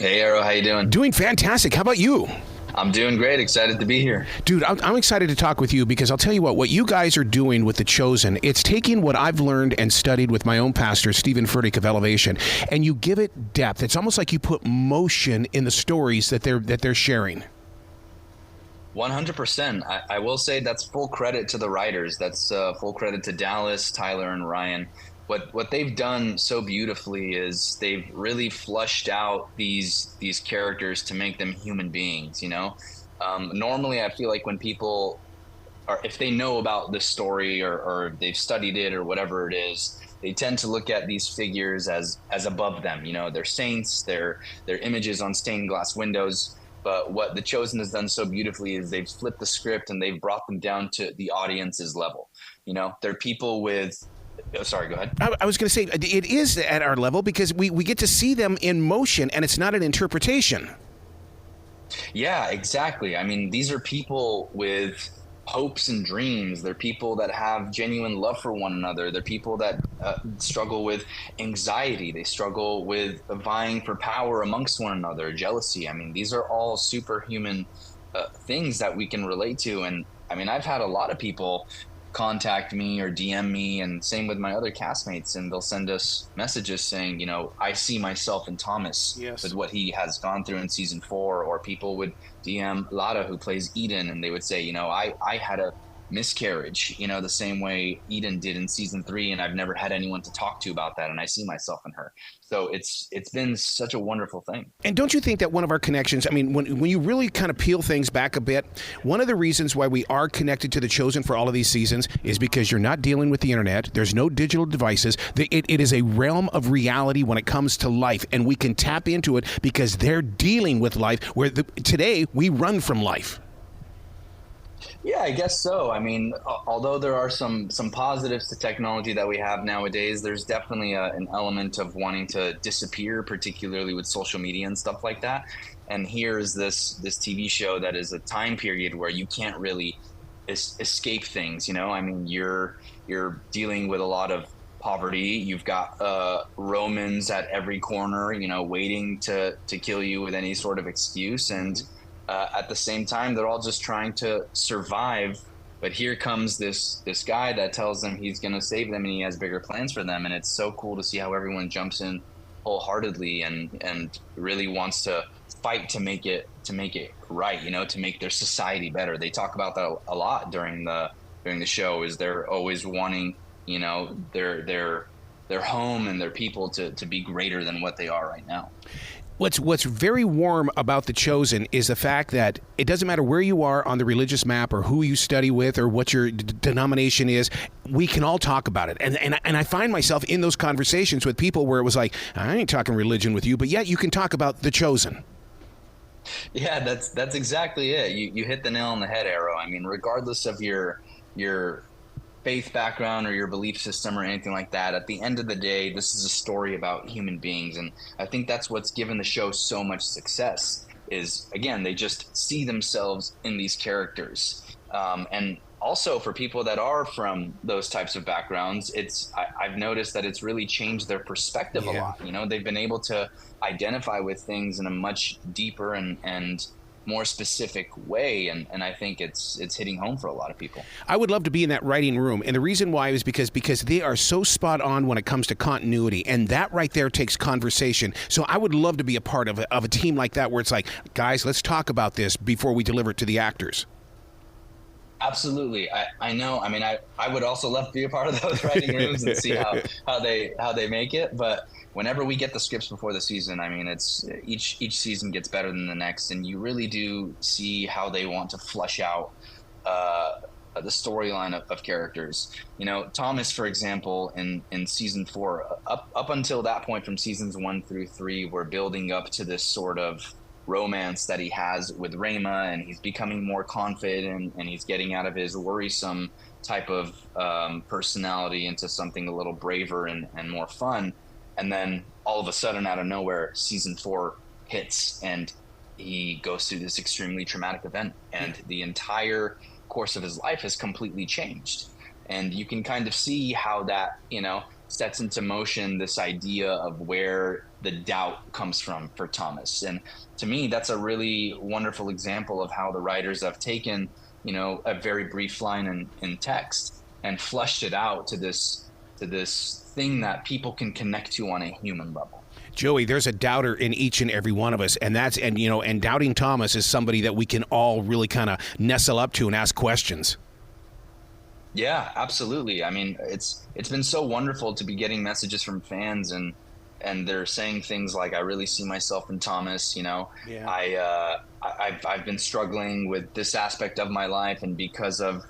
Hey Arrow, how you doing? Doing fantastic. How about you? I'm doing great. Excited to be here. Dude, I'm excited to talk with you because I'll tell you what you guys are doing with The Chosen, it's taking what I've learned and studied with my own pastor, Stephen Furtick of Elevation, and you give it depth. It's almost like you put motion in the stories that they're sharing. 100%. I will say that's full credit to the writers. That's full credit to Dallas, Tyler, and Ryan. What they've done so beautifully is they've really flushed out these characters to make them human beings. Normally I feel like when people are, if they know about this story or they've studied it or whatever it is, they tend to look at these figures as above them. They're saints, they're images on stained glass windows. But what The Chosen has done so beautifully is they've flipped the script and they've brought them down to the audience's level. They're people with. Oh, sorry, go ahead. I was going to say, it is at our level because we get to see them in motion and it's not an interpretation. Yeah, exactly. I mean, these are people with hopes and dreams. They're people that have genuine love for one another. They're people that struggle with anxiety. They struggle with vying for power amongst one another, jealousy. I mean, these are all superhuman things that we can relate to. And I mean, I've had a lot of people contact me or DM me, and same with my other castmates, and they'll send us messages saying, I see myself in Thomas Yes. with what he has gone through in season 4, or people would DM Lara, who plays Eden, and they would say, I had a miscarriage, the same way Eden did in season 3, and I've never had anyone to talk to about that, and I see myself in her. So it's been such a wonderful thing. And don't you think that one of our connections, I mean, when you really kind of peel things back a bit, one of the reasons why we are connected to The Chosen for all of these seasons is because you're not dealing with the internet. There's no digital devices. It is a realm of reality when it comes to life, and we can tap into it because they're dealing with life where today we run from life. Yeah, I guess so. I mean, although there are some positives to technology that we have nowadays, there's definitely an element of wanting to disappear, particularly with social media and stuff like that. And here's this TV show that is a time period where you can't really escape things. I mean, you're dealing with a lot of poverty. You've got Romans at every corner, waiting to kill you with any sort of excuse. And at the same time, they're all just trying to survive. But here comes this guy that tells them he's going to save them and he has bigger plans for them. And it's so cool to see how everyone jumps in wholeheartedly and really wants to fight to make it right, to make their society better. They talk about that a lot during the show. Is they're always wanting, their home and their people to be greater than what they are right now. What's very warm about The Chosen is the fact that it doesn't matter where you are on the religious map or who you study with or what your denomination is, we can all talk about it. And I find myself in those conversations with people where it was like, I ain't talking religion with you, but yet you can talk about The Chosen. Yeah, that's exactly it. You hit the nail on the head, Arrow. I mean, regardless of your faith background or your belief system or anything like that, at the end of the day, this is a story about human beings. And I think that's what's given the show so much success is, again, they just see themselves in these characters. And also for people that are from those types of backgrounds, I've noticed that it's really changed their perspective a lot. They've been able to identify with things in a much deeper and more specific way, and I think it's hitting home for a lot of people. I would love to be in that writing room, and the reason why is because they are so spot on when it comes to continuity, and that right there takes conversation. So I would love to be a part of a team like that where it's like, guys, let's talk about this before we deliver it to the actors. Absolutely. I know. I mean, I would also love to be a part of those writing rooms and see how they make it. But whenever we get the scripts before the season, I mean, it's each season gets better than the next, and you really do see how they want to flush out the storyline of characters. Thomas, for example, in season 4, up until that point, from seasons 1 through 3, we're building up to this sort of romance that he has with Rayma, and he's becoming more confident and he's getting out of his worrisome type of personality into something a little braver and more fun. And then all of a sudden, out of nowhere, season 4 hits and he goes through this extremely traumatic event, and the entire course of his life has completely changed. And you can kind of see how that, sets into motion this idea of where the doubt comes from for Thomas. And to me, that's a really wonderful example of how the writers have taken, a very brief line in text and flushed it out to this thing that people can connect to on a human level. Joey, there's a doubter in each and every one of us, and doubting Thomas is somebody that we can all really kind of nestle up to and ask questions. Yeah, absolutely. I mean, it's been so wonderful to be getting messages from fans, and they're saying things like, "I really see myself in Thomas." Yeah. I've been struggling with this aspect of my life, and because of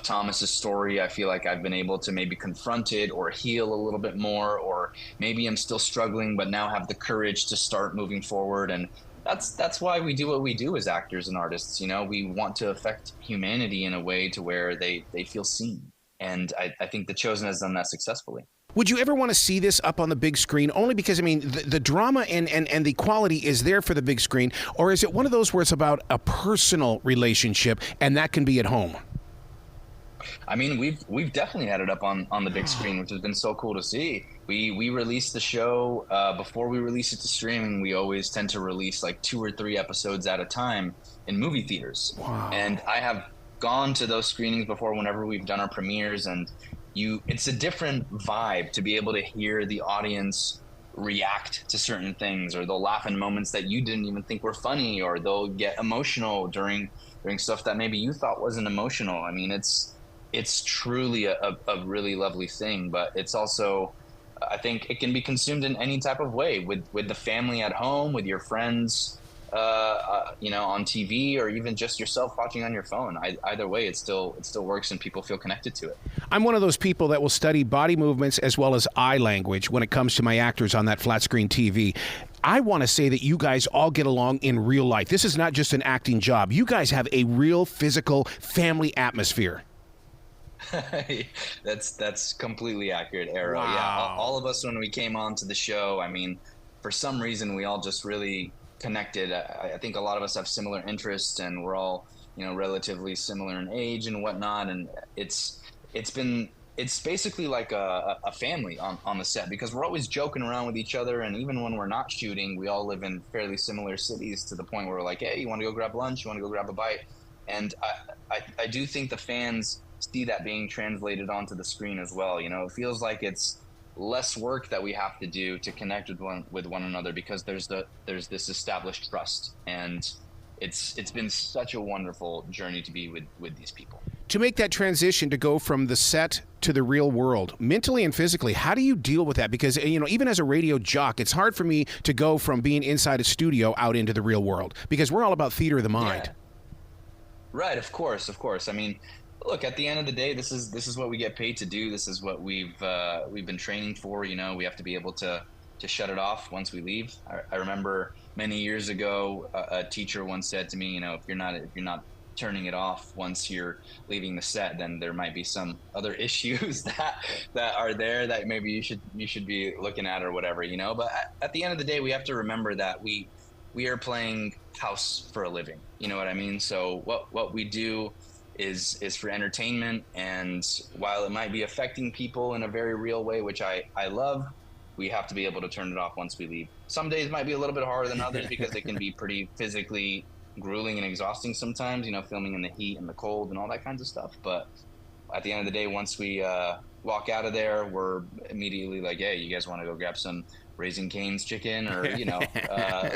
Thomas's story, I feel like I've been able to maybe confront it or heal a little bit more, or maybe I'm still struggling, but now have the courage to start moving forward. And that's why we do what we do as actors and artists. We want to affect humanity in a way to where they feel seen. And I think The Chosen has done that successfully. Would you ever want to see this up on the big screen? Only because, I mean, the drama and the quality is there for the big screen, or is it one of those where it's about a personal relationship and that can be at home? I mean, we've definitely had it up on the big screen, which has been so cool to see. We released the show before we release it to streaming. We always tend to release like 2 or 3 episodes at a time in movie theaters. Wow. And I have gone to those screenings before whenever we've done our premieres, and it's a different vibe to be able to hear the audience react to certain things, or they'll laugh in moments that you didn't even think were funny, or they'll get emotional during stuff that maybe you thought wasn't emotional. I mean, it's truly a really lovely thing, but it's also, I think it can be consumed in any type of way, with the family at home, with your friends, on TV, or even just yourself watching on your phone. Either way, it still works and people feel connected to it. I'm one of those people that will study body movements as well as eye language when it comes to my actors on that flat screen TV. I want to say that you guys all get along in real life. This is not just an acting job. You guys have a real physical family atmosphere. That's completely accurate, Arrow. Wow. Yeah, all of us, when we came on to the show, I mean, for some reason we all just really connected. I think a lot of us have similar interests, and we're all relatively similar in age and whatnot. And it's basically like a family on the set, because we're always joking around with each other, and even when we're not shooting, we all live in fairly similar cities, to the point where we're like, hey, you want to go grab lunch? You want to go grab a bite? And I do think the fans see that being translated onto the screen as well. It feels like it's less work that we have to do to connect with one another, because there's this established trust, and it's been such a wonderful journey to be with these people. To make that transition to go from the set to the real world, mentally and physically, how do you deal with that? Because, even as a radio jock, it's hard for me to go from being inside a studio out into the real world, because we're all about theater of the mind. Yeah. Right, of course. I mean, look, at the end of the day, this is what we get paid to do. This is what we've been training for. We have to be able to shut it off once we leave. I remember many years ago, a teacher once said to me, if you're not turning it off once you're leaving the set, then there might be some other issues that are there that maybe you should be looking at, or whatever. But at the end of the day, we have to remember that we are playing house for a living. You know what I mean? So what we do is for entertainment, and while it might be affecting people in a very real way, which I love, we have to be able to turn it off once we leave. Some days might be a little bit harder than others, because they can be pretty physically grueling and exhausting sometimes, filming in the heat and the cold and all that kinds of stuff. But at the end of the day, once we walk out of there, we're immediately like, hey, you guys want to go grab some Raising Cane's chicken, or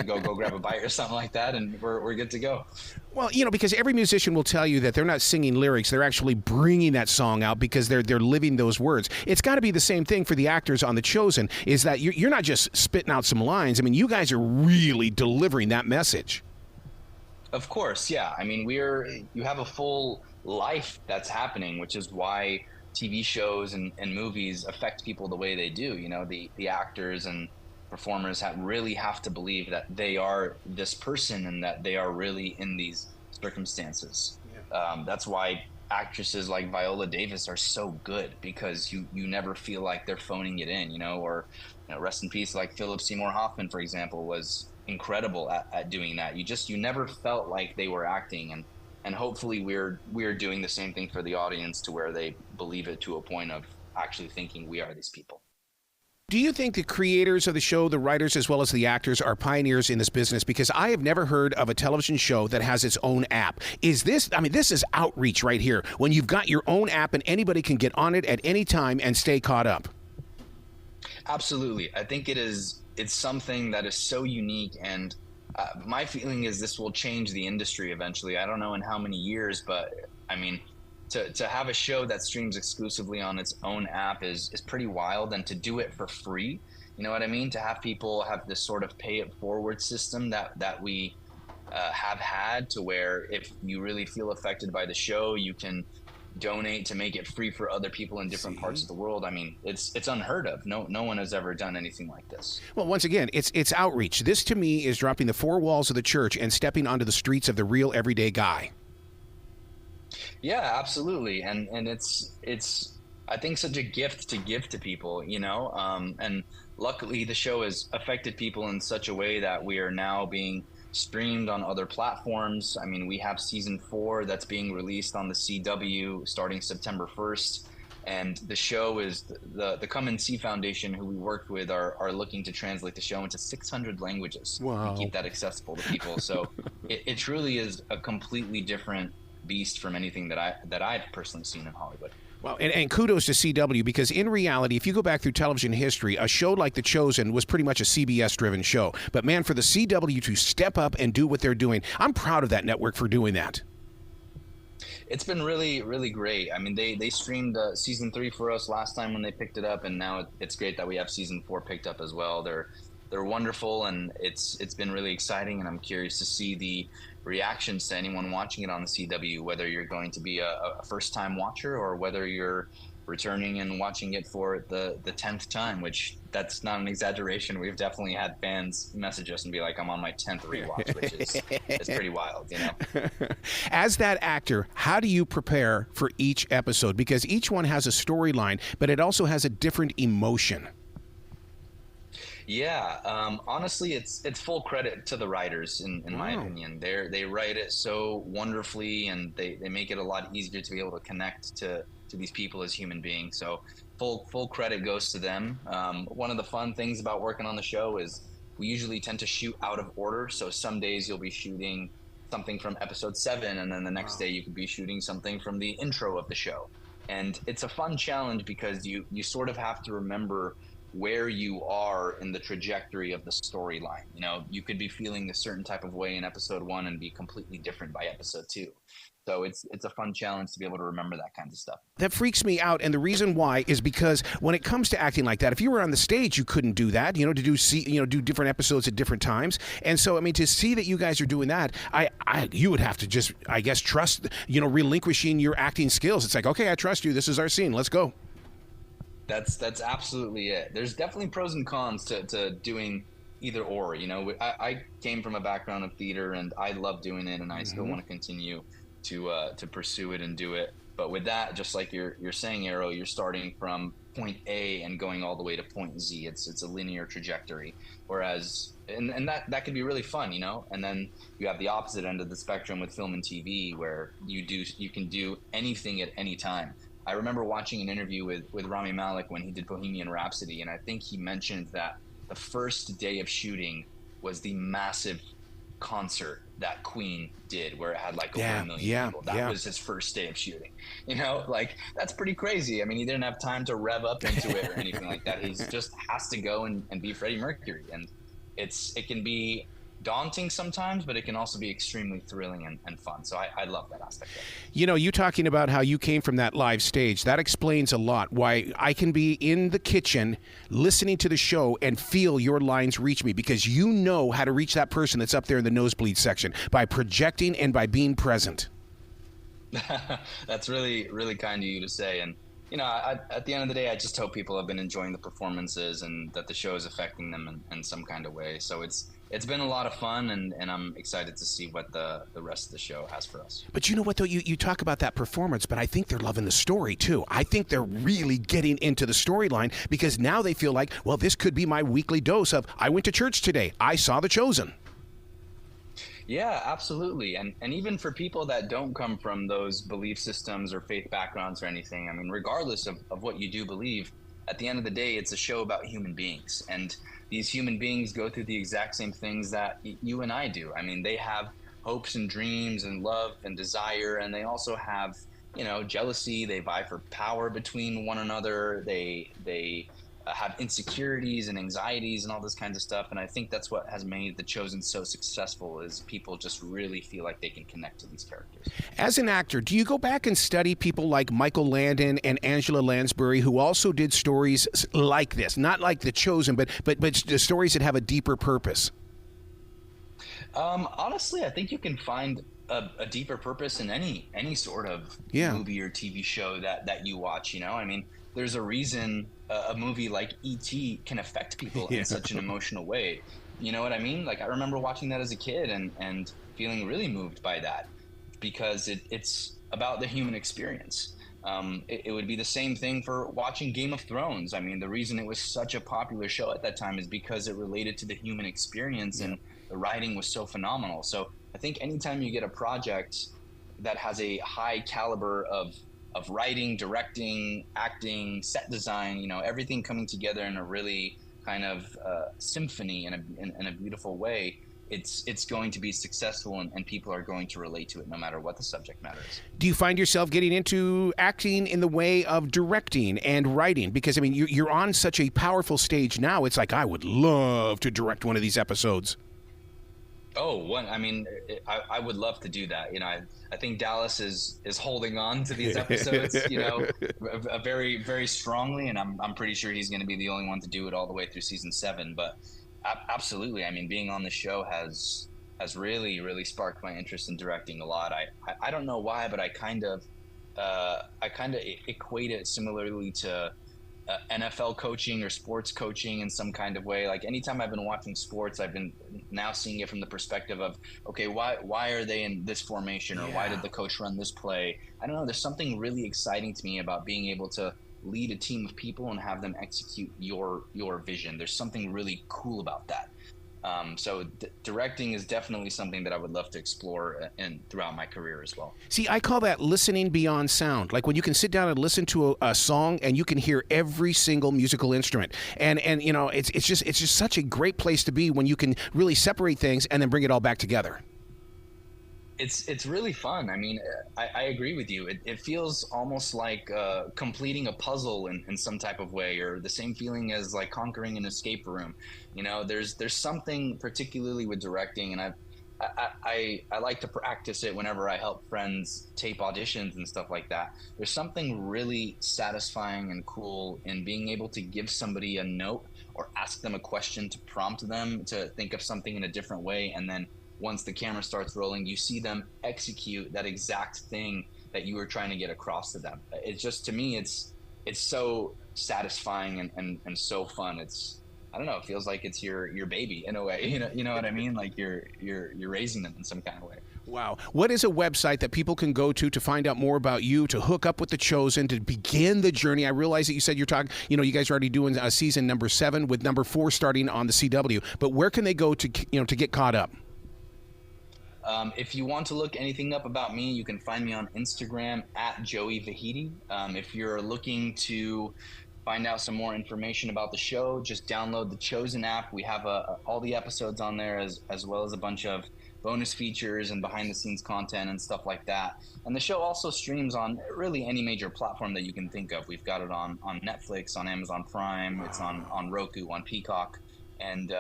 go grab a bite or something like that, and we're good to go. Well, because every musician will tell you that they're not singing lyrics, they're actually bringing that song out because they're living those words. It's got to be the same thing for the actors on The Chosen, is that you're not just spitting out some lines. I mean, you guys are really delivering that message. Of course, yeah. I mean, you have a full life that's happening, which is why TV shows and movies affect people the way they do. The actors and performers really have to believe that they are this person, and that they are really in these circumstances. Yeah. That's why actresses like Viola Davis are so good, because you never feel like they're phoning it in, or rest in peace, like Philip Seymour Hoffman, for example, was incredible at doing that. You never felt like they were acting, and hopefully we're doing the same thing for the audience, to where they believe it to a point of actually thinking we are these people. Do you think the creators of the show, the writers as well as the actors, are pioneers in this business? Because I have never heard of a television show that has its own app. Is this, I mean, this is outreach right here, when you've got your own app and anybody can get on it at any time and stay caught up. Absolutely. I think it's something that is so unique, and my feeling is this will change the industry eventually. I don't know in how many years, but I mean, to have a show that streams exclusively on its own app is pretty wild, and to do it for free, you know what I mean? To have people have this sort of pay it forward system that we have had, to where if you really feel affected by the show, you can donate to make it free for other people in different parts of the world. I mean, it's unheard of. No one has ever done anything like this. Well, once again, it's outreach. This to me is dropping the four walls of the church and stepping onto the streets of the real everyday guy. Yeah, absolutely. And it's I think such a gift to give to people, you know. And luckily the show has affected people in such a way that we are now being streamed on other platforms. I mean, we have season 4 that's being released on the CW starting September 1st. And the show is the Come and See Foundation, who we worked with, are looking to translate the show into 600 languages. Wow. And keep that accessible to people. So it truly is a completely different beast from anything that I've personally seen in Hollywood. Well, and kudos to CW, because in reality, if you go back through television history, a show like The Chosen was pretty much a CBS-driven show. But man, for the CW to step up and do what they're doing, I'm proud of that network for doing that. It's been really, really great. I mean, they streamed season 3 for us last time when they picked it up, and now it's great that we have season 4 picked up as well. They're wonderful, and it's been really exciting, and I'm curious to see the reactions to anyone watching it on the CW, whether you're going to be a first-time watcher or whether you're returning and watching it for the 10th time, which that's not an exaggeration. We've definitely had fans message us and be like, I'm on my 10th rewatch, which is pretty wild, you know? As that actor, how do you prepare for each episode? Because each one has a storyline, but it also has a different emotion. Yeah, honestly, it's full credit to the writers, in my opinion. They write it so wonderfully, and they make it a lot easier to be able to connect to these people as human beings. So full credit goes to them. One of the fun things about working on the show is we usually tend to shoot out of order. So some days you'll be shooting something from episode 7, and then the next day you could be shooting something from the intro of the show. And it's a fun challenge because you sort of have to remember where you are in the trajectory of the storyline. You know, you could be feeling a certain type of way in episode 1 and be completely different by episode 2. So it's a fun challenge to be able to remember that kind of stuff. That freaks me out, and the reason why is because when it comes to acting like that, if you were on the stage, you couldn't do that. You know, to do different episodes at different times. And so, I mean, to see that you guys are doing that, you would have to just, I guess, trust. You know, relinquishing your acting skills. It's like, okay, I trust you. This is our scene. Let's go. That's absolutely it. There's definitely pros and cons to doing either or. You know, I came from a background of theater, and I love doing it, and I still want to continue to pursue it and do it. But with that, just like you're saying, Arrow, you're starting from point A and going all the way to point Z. It's a linear trajectory. Whereas, and that can be really fun, you know. And then you have the opposite end of the spectrum with film and TV, where you can do anything at any time. I remember watching an interview with Rami Malek when he did Bohemian Rhapsody, and I think he mentioned that the first day of shooting was the massive concert that Queen did, where it had like over 1 million people. That was his first day of shooting. You know, like, that's pretty crazy. I mean, he didn't have time to rev up into it or anything like that. He just has to go and be Freddie Mercury, and it can be daunting sometimes, but it can also be extremely thrilling and fun. So I love that aspect of it. You know, you talking about how you came from that live stage, that explains a lot why I can be in the kitchen listening to the show and feel your lines reach me, because you know how to reach that person that's up there in the nosebleed section by projecting and by being present. That's really, really kind of you to say. And, you know, at the end of the day, I just hope people have been enjoying the performances and that the show is affecting them in some kind of way. So it's been a lot of fun, and I'm excited to see what the rest of the show has for us. But you know what, though? You talk about that performance, but I think they're loving the story, too. I think they're really getting into the storyline, because now they feel like, well, this could be my weekly dose of, I went to church today, I saw The Chosen. Yeah, absolutely. And even for people that don't come from those belief systems or faith backgrounds or anything, I mean, regardless of what you do believe, at the end of the day, it's a show about human beings, and these human beings go through the exact same things that you and I do. I mean, they have hopes and dreams and love and desire, and they also have, jealousy. They vie for power between one another. They have insecurities and anxieties and all this kinds of stuff. And I think that's what has made The Chosen so successful, is people just really feel like they can connect to these characters. As an actor, do you go back and study people like Michael Landon and Angela Lansbury, who also did stories like this, not like The Chosen, but the stories that have a deeper purpose? Honestly, I think you can find a deeper purpose in any sort of movie or TV show that you watch. I mean, there's a reason a movie like E.T. can affect people in such an emotional way. You know what I mean? Like, I remember watching that as a kid and feeling really moved by that, because it's about the human experience. It would be the same thing for watching Game of Thrones. I mean, the reason it was such a popular show at that time is because it related to the human experience, and the writing was so phenomenal. So I think anytime you get a project that has a high caliber of writing, directing, acting, set design, everything coming together in a really kind of symphony in a beautiful way, it's going to be successful, and people are going to relate to it no matter what the subject matter is. Do you find yourself getting into acting in the way of directing and writing? Because, I mean, you're on such a powerful stage now. It's like, I would love to direct one of these episodes. I mean, I would love to do that. I think Dallas is holding on to these episodes, very, very strongly, and I'm pretty sure he's going to be the only one to do it all the way through season 7. But absolutely, I mean, being on the show has really, really sparked my interest in directing a lot. I don't know why, but I kind of equate it similarly to NFL coaching or sports coaching in some kind of way. Like, anytime I've been watching sports, I've been now seeing it from the perspective of, okay, why are they in this formation, or why did the coach run this play? I don't know. There's something really exciting to me about being able to lead a team of people and have them execute your vision. There's something really cool about that. So directing is definitely something that I would love to explore throughout my career as well. See, I call that listening beyond sound. Like when you can sit down and listen to a song and you can hear every single musical instrument. And it's just such a great place to be when you can really separate things and then bring it all back together. It's really fun. I mean, I agree with you. It feels almost like completing a puzzle in some type of way, or the same feeling as like conquering an escape room. There's something particularly with directing, and I like to practice it whenever I help friends tape auditions and stuff like that. There's something really satisfying and cool in being able to give somebody a note or ask them a question to prompt them to think of something in a different way, and then once the camera starts rolling, you see them execute that exact thing that you were trying to get across to them. It's just, to me, it's so satisfying and so fun. I don't know, it feels like it's your baby in a way. You know what I mean? Like you're raising them in some kind of way. Wow. What is a website that people can go to find out more about you, to hook up with The Chosen, to begin the journey? I realize that you said you guys are already doing season number 7 with number 4 starting on the CW, but where can they go to get caught up? If you want to look anything up about me, you can find me on Instagram at Joey Vahedi. If you're looking to find out some more information about the show, just download the Chosen app. We have all the episodes on there, as well as a bunch of bonus features and behind the scenes content and stuff like that. And the show also streams on really any major platform that you can think of. We've got it on Netflix, on Amazon Prime, it's on Roku, on Peacock. And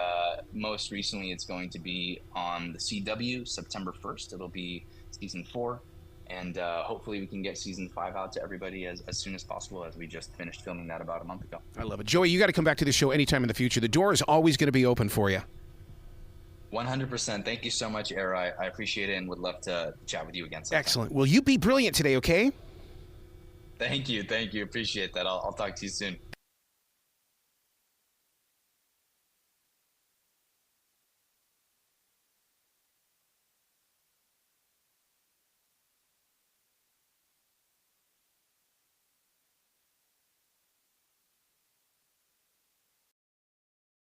most recently, it's going to be on the CW September 1st. It'll be season 4. And hopefully we can get season 5 out to everybody as soon as possible, as we just finished filming that about a month ago. I love it. Joey, you got to come back to the show anytime in the future. The door is always going to be open for you. 100%. Thank you so much, Era. I appreciate it and would love to chat with you again sometime. Excellent. Well, you be brilliant today, okay? Thank you. Appreciate that. I'll talk to you soon.